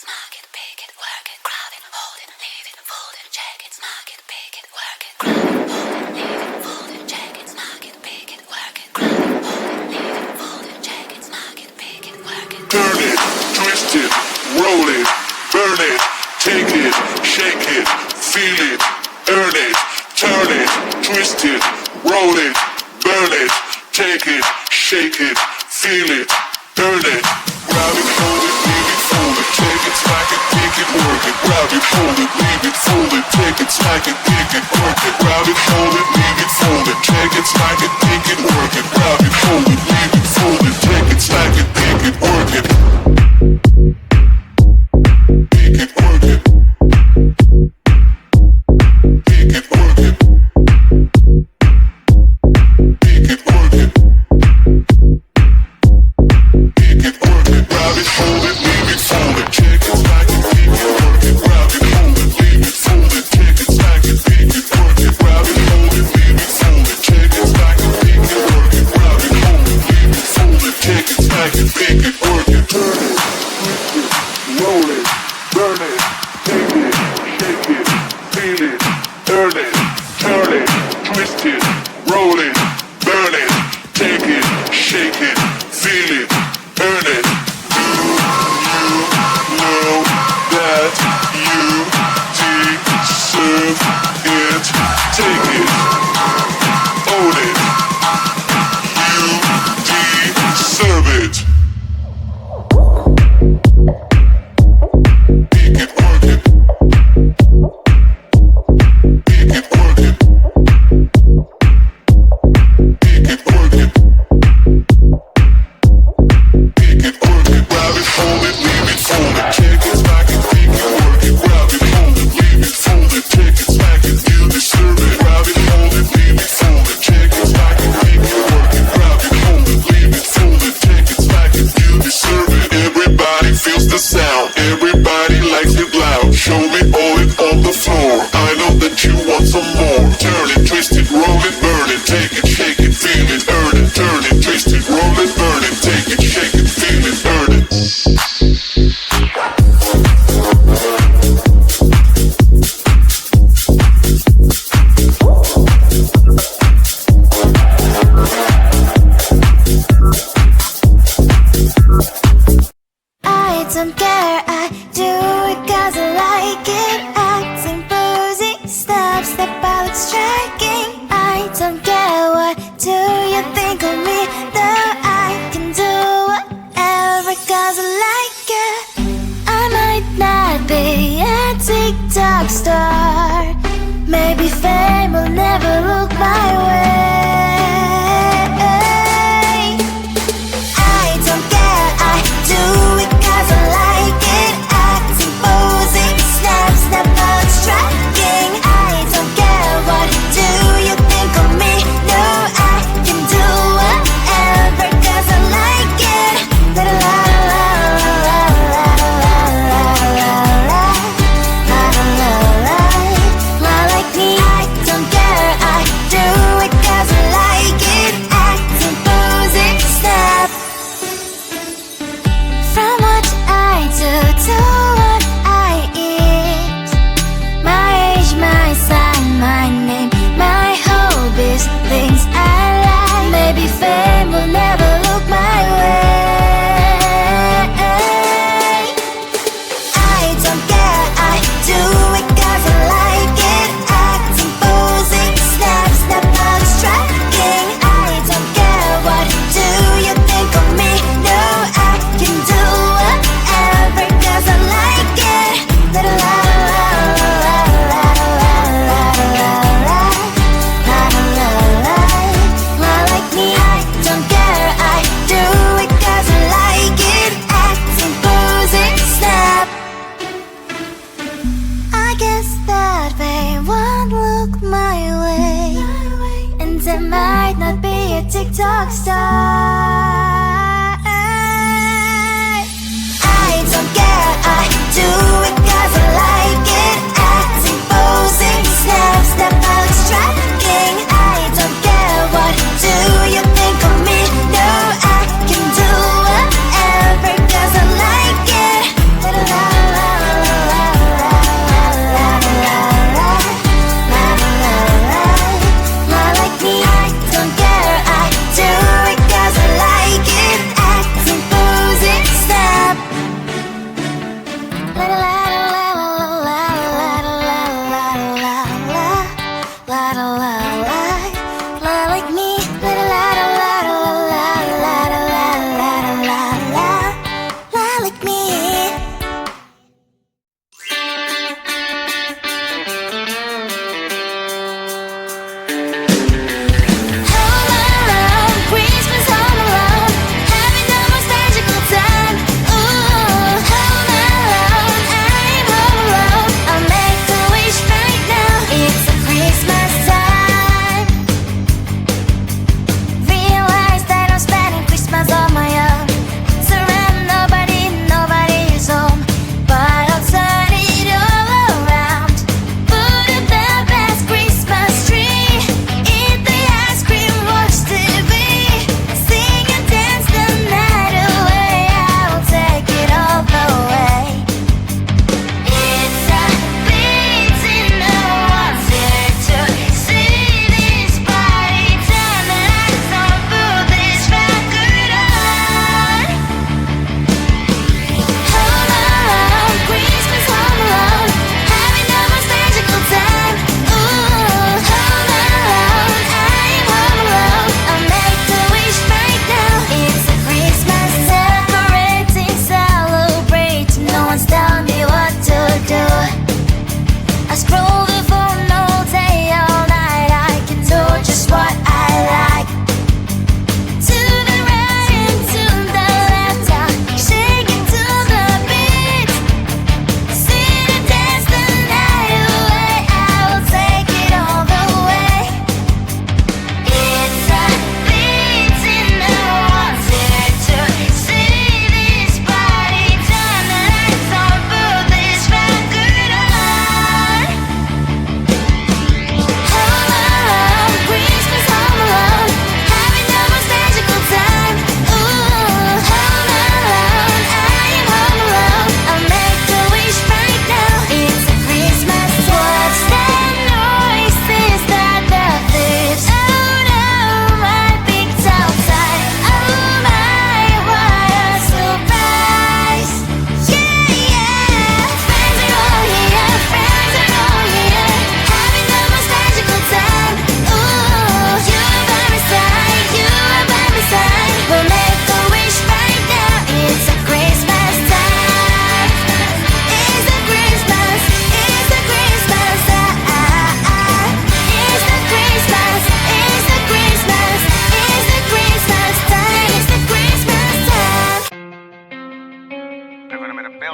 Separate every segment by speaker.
Speaker 1: smack it, pick it, work it, grab it, hold it, leave it, fold it, check it, smack it, pick it, work it, grab it, hold it, leave it, fold it, check it, smack it, pick it, work it, grab it, hold it, leave it, fold it, check it, smack it, pick it, work it.
Speaker 2: Turn it, twist it, roll it, burn it, take it, shake it, feel it, earn it, turn it, twist it, roll it, burn it, take it, shake it, feel it, earn it. Grab it, hold it, leave it, fold it, take it, smack it, pick it, work it. Grab it, hold it, leave it, fold it, take it, smack it, pick it, work it. Grab it, hold it, leave it, fold it, take it, smack it, pick it, work it. Grab it, hold it, leave it, fold it, take it, smack it, pick it, work it. Pick it, work it. Pick it, work it. Pick it, work it. Pick it, work it. Grab it, hold it, leave it, fold it, check it, smack it, pick it, work it. Grab it, hold it, leave it, fold it, check it, smack it, pick it, work it. Grab it, hold it, leave it, fold it, check it, smack it, pick it, work it. Grab it, hold it, leave it, fold it, check it, smack it, pick it, work it. Turn it, twist it, roll it, burn it, take it, shake it, feel it, earn it, turn it, twist it, roll it, burn it, take it, shake it, feel it, earn it. Do you know that you deserve it? Take it, own it. You deserve it. Pick it, work it. Pick it, work it. Pick it, work it. Pick it, work it. Grab it, hold it, leave it, fold it, check it, smack it, pick it, work it. Grab it, hold it, leave it, fold it, check it, smack it, you deserve it. Grab it, hold it, leave it, fold it, check it, smack it, pick it, work it. Grab it, hold it, leave it, fold it, check it, smack it, you deserve it. Everybody feels the sound, everybody likes it loud. Show me all it on the floor, I know that you want some more. Turn it, twist it, roll it, burn it, take it, shake it, feel it, earn it. Turn it, twist it, roll it, burn it, take it, shake it, feel it, earn it.
Speaker 3: I don't care, I do it 'cause I like it. Acting posing, step out striking. I don't care, what do you think of me? Though I can do whatever 'cause I like it. I might not be a TikTok star, maybe fame will never look my way. I don't care, I do it 'cause I like it. Acting, posing, snap out striking. I don't care, what do you think of me? No, I can do whatever 'cause I like it. La la la la la la la la la la la la like me. I don't care, I do it 'cause I like it. Acting, posing, snap. From what I do to what I eat, my age, my sign, my name, my hobbies, things I like. Maybe fame will never look my way. I don't care, I do it 'cause I like it. Acting, posing, snap out striking. I don't care, what do you think of me? No, I can do whatever 'cause I like it. La la la la la la la la la la like me. I don't care, I do it 'cause I like it. Acting, posing, snap. I guess that fame won't look my way, and I might not be a TikTok star. I don't care, I do it 'cause I like it. Acting, posing, snap out striking. I don't care, what do you think of me? No, I can do whatever 'cause I like it. La la la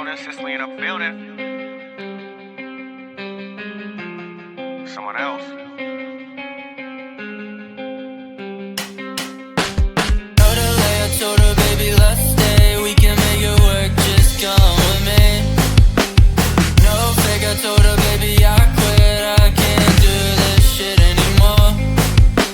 Speaker 4: building, Sicily in a building. Someone else.
Speaker 5: Told her, baby, let's stay. We can make it work, just come with me. No fake, I told her, baby, I quit. I can't do this shit anymore.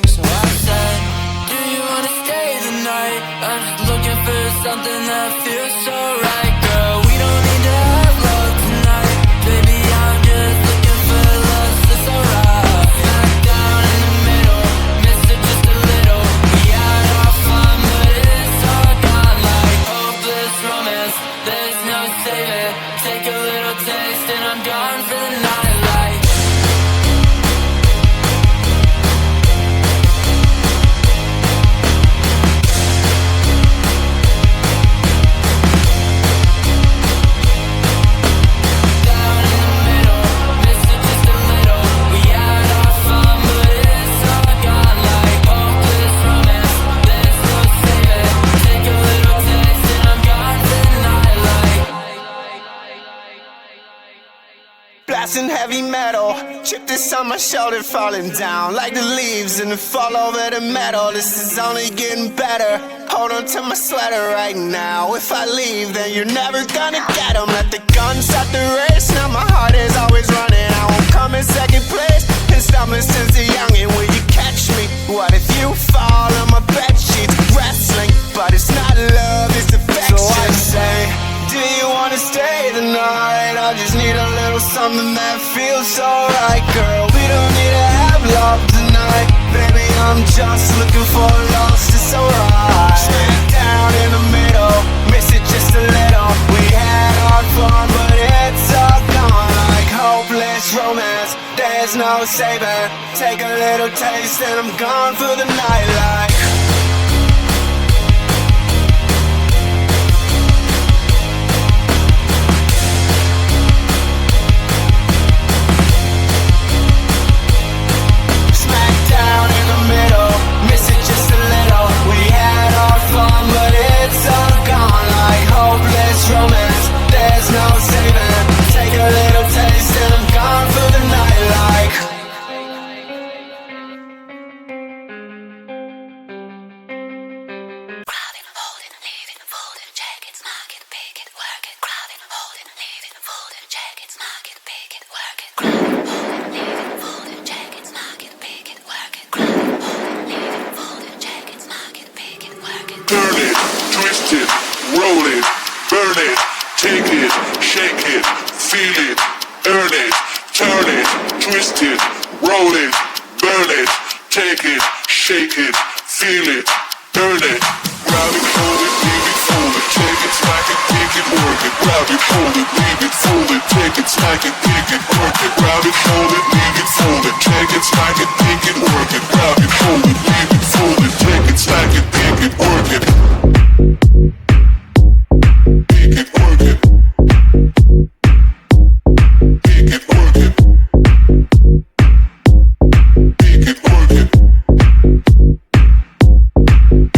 Speaker 5: So I said, do you wanna stay the night? I'm just looking for something that feels so right, girl. We don't need to have love tonight. Baby, I'm just looking for love, so it's alright. Smack down in the middle, miss it just a little. We had our fun, but it's all gone like hopeless romance. There's no saving. Take a little taste and I'm gone for the night. Like down in the middle, miss it just a little. We had our fun, but it's all gone like hopeless romance. There's no saving. Take a little taste and I'm gone for the night. Like
Speaker 6: blasting heavy metal, chip this on my shoulder, falling down like the leaves and the fall over the metal. This is only getting better. Hold on to my sweater right now. If I leave, then you're never gonna get 'em. Let the gun start the race. Now my heart is always running. I won't come in second place. Been stumbling since a youngin'. Will you catch me? What if you fall on my bed sheets? Wrestling, but it's not love, it's affection. So I say, do you wanna stay the night? I just need a little something that feels alright, girl. We don't need to have love tonight. Baby, I'm just looking for lost, it's alright. Smack down in the middle, miss it just a little. We had our fun, but it's all gone like hopeless romance. There's no saving. Take a little taste and I'm gone for the night. Like smack down in the middle, miss it just a little. We had our fun, but it's all gone like hopeless romance. There's no saving. Take a little taste and I'm gone for the night. Like
Speaker 1: Grab it, hold it, leave it, fold it, check it, smack it, pick it, work it. Grab it, hold it, leave it, fold it, check it, smack it, pick it, work it. Grab it, hold it, leave it, fold it, check it, smack it, pick it, work it. Grab it, hold it, leave it, fold it, check it, smack it, pick it, work it.
Speaker 2: Turn it, twist it, roll it, burn it, take it, shake it, feel it, earn it, turn it, twist it, roll it, burn it, take it, shake it, feel it, earn it. Grab it, hold it, leave it, fold it, take it, smack it, pick it, work it. Grab it, hold it, leave it, fold it, take it, smack it, pick it, work it. Grab it, hold it, leave it, fold it, take it, smack it, pick it, work it. Grab it, hold it, leave it, fold it, take it, smack it, pick it, work it. Pick it, work it. Pick it, work it. Pick it, work it.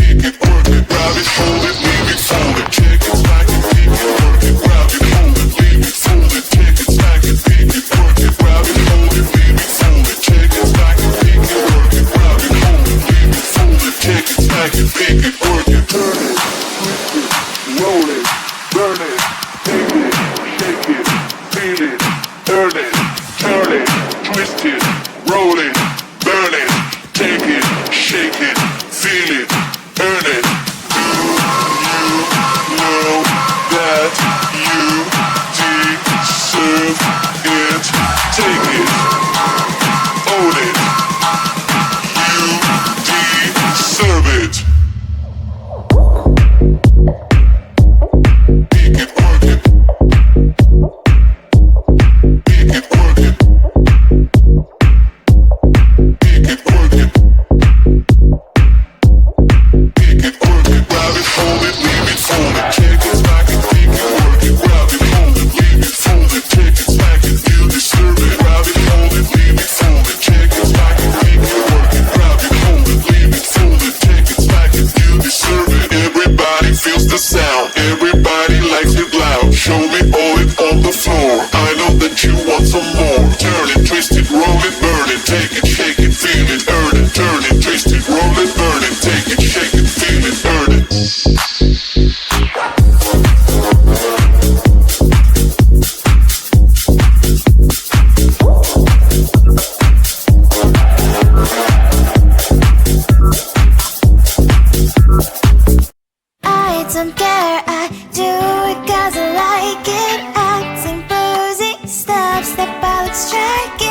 Speaker 2: Pick it, work it. Grab it, hold it, leave it, fold it, check it, smack it, pick it, work it. Grab it, hold it, leave it, fold it, take it, smack it, pick it, work it. Grab it, hold it, leave it, fold it, check it, smack it, pick it, work it. Grab it, hold it, leave it, fold it, check it, smack it, pick it, work it. Turn it, twist it, roll it, burn it, take it, shake it, feel it, earn it, turn it, twist it, roll it, burn it, take it, shake it, feel it, earn it. Do you know that you deserve it? Take it, own it. You deserve it. Pick it, work it.
Speaker 3: because I like it. Acting boozy, step, step, Alex, check it.